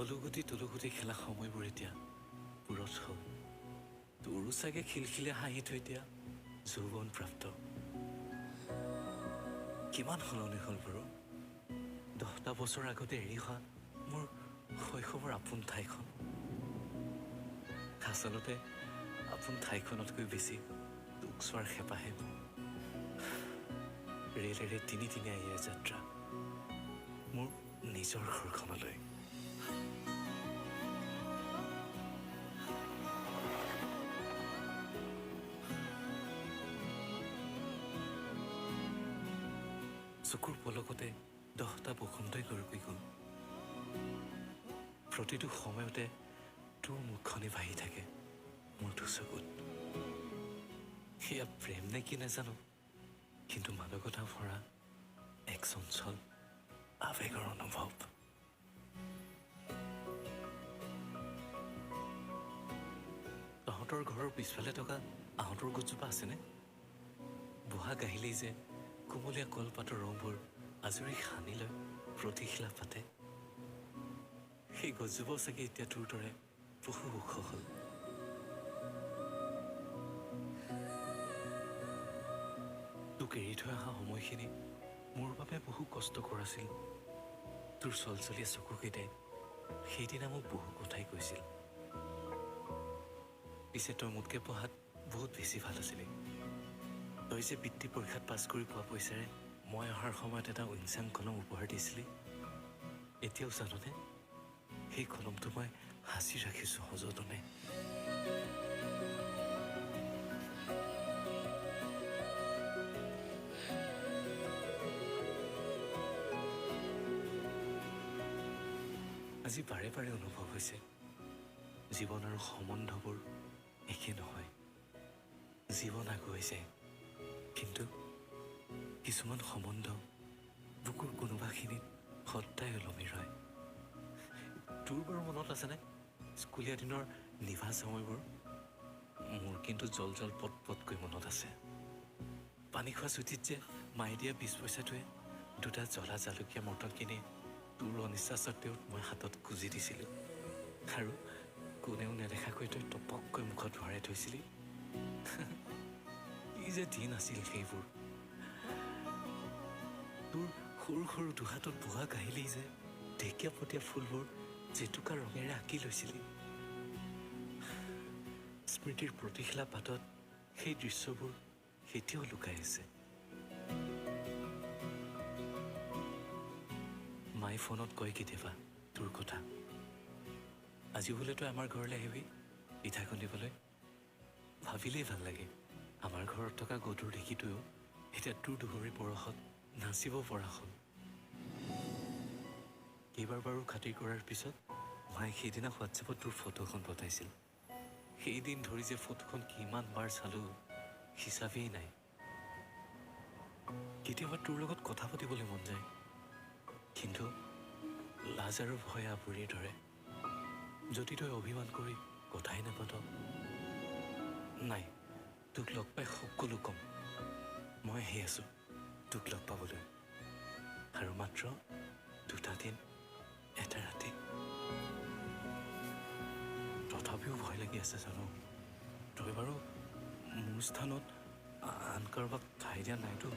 তলুগুটি খেলা সময়বোৰ এতিয়া পুৰত হ'ল তোৰো চাগে খিলখিলে হাঁহি থৈ দিয়া যৌৱন প্ৰাপ্ত কিমান সলনি হ'ল বাৰু 10টা বছৰ আগতে এৰি হোৱা মোৰ শৈশৱৰ আপোন ঠাইখন আচলতে আপোন ঠাইখনতকৈ বেছি তোক চোৱাৰ হেঁপাহে ৰেলেৰে তিনিদিনীয়া যাত্ৰা মোৰ নিজৰ ঘৰখনলৈ চকুৰ পলকতে 10টা বসন্তই গৰকৈ গ'ল প্ৰতিটো সময়তে তোৰ মুখখনে ভাহি থাকে মোৰ চকুত সেয়া প্ৰেম নে কি নাজানো কিন্তু মাদকতা ভৰা এক চঞ্চল আৱেগৰ অনুভৱ তহঁতৰ ঘৰৰ পিছফালে থকা আহঁতৰ গছজোপা আছেনে বহাগ আহিলেই যে কোমলীয়া কলপাতৰ ৰংবোৰ আজৰি সানি লৈ প্ৰতিশিলা পাতে সেই গছজোপাও চাগে এতিয়া তোৰ দৰে বহু ওখ হ'ল তোক এৰি থৈ অহা সময়খিনি মোৰ বাবে বহু কষ্টকৰ আছিল তোৰ চলচলীয়া চকুকেইটাই সেইদিনা মোক বহু কথাই কৈছিল পিছে তই মোতকৈ পঢ়াত বহুত বেছি ভাল আছিলি তই যে বৃত্তি পৰীক্ষাত পাছ কৰি পোৱা পইচাৰে মই অহাৰ সময়ত এটা উইনচাং কলম উপহাৰ দিছিলি এতিয়াও জাননে সেই কলমটো মই সাঁচি ৰাখিছোঁ সযতনে আজি বাৰে বাৰে অনুভৱ হৈছে জীৱন আৰু সম্বন্ধবোৰ একে নহয় জীৱন আগুৱাই যায় কিন্তু কিছুমান সম্বন্ধ বুকুৰ কোনোবাখিনিত সদায় ওলমি ৰয় তোৰ বাৰু মনত আছেনে স্কুলীয়া দিনৰ নিভাজ সময়বোৰ মোৰ কিন্তু জল পটকৈ মনত আছে পানী খোৱা ছুটীত যে মায়ে দিয়া 20 পইচাটোৱে দুটা জ্বলা জালুকীয়া মৰ্টন কিনি তোৰ অনিচ্ছা স্বত্বেও মই হাতত খুজি দিছিলোঁ আৰু কোনেও নেদেখাকৈ তই টপককৈ মুখত ভৰাই থৈছিলি কি যে দিন আছিল সেইবোৰ তোৰ সৰু সৰু দুহাতত বহাগ আহিলেই যে ঢেকীয়াপতীয়া ফুলবোৰ জেতুকা ৰঙেৰে আঁকি লৈছিলি স্মৃতিৰ প্ৰতিশিলা পাতত সেই দৃশ্যবোৰ এতিয়াও লুকাই আছে মায়ে ফোনত কয় কেতিয়াবা তোৰ কথা আজি বোলে তই আমাৰ ঘৰলৈ আহিবি পিঠা খুন্দিবলৈ ভাবিলেই ভাল লাগে আমাৰ ঘৰত থকা গধুৰ ঢেঁকীটোৱেও এতিয়া তোৰ দুবৰি বৰষত নাচিব পৰা হ'ল কেইবাৰ বাৰু খাতিৰ কৰাৰ পিছত মায়ে সেইদিনা হোৱাটছএপত তোৰ ফটোখন পঠাইছিল সেইদিন ধৰি যে ফটোখন কিমান বাৰ চালোঁ হিচাপেই নাই কেতিয়াবা তোৰ লগত কথা পাতিবলৈ মন যায় কিন্তু লাজ আৰু ভয় আৱৰি ধৰে যদি তই অভিমান কৰি কথাই নাপাত নাই তোক লগ পাই সকলো কম মই আহি আছোঁ তোক লগ পাবলৈ আৰু মাত্ৰ 2টা দিন এটা ৰাতি তথাপিও ভয় লাগি আছে জানো তই বাৰু মোৰ স্থানত আন কাৰোবাক ঠাই দিয়া নাইতো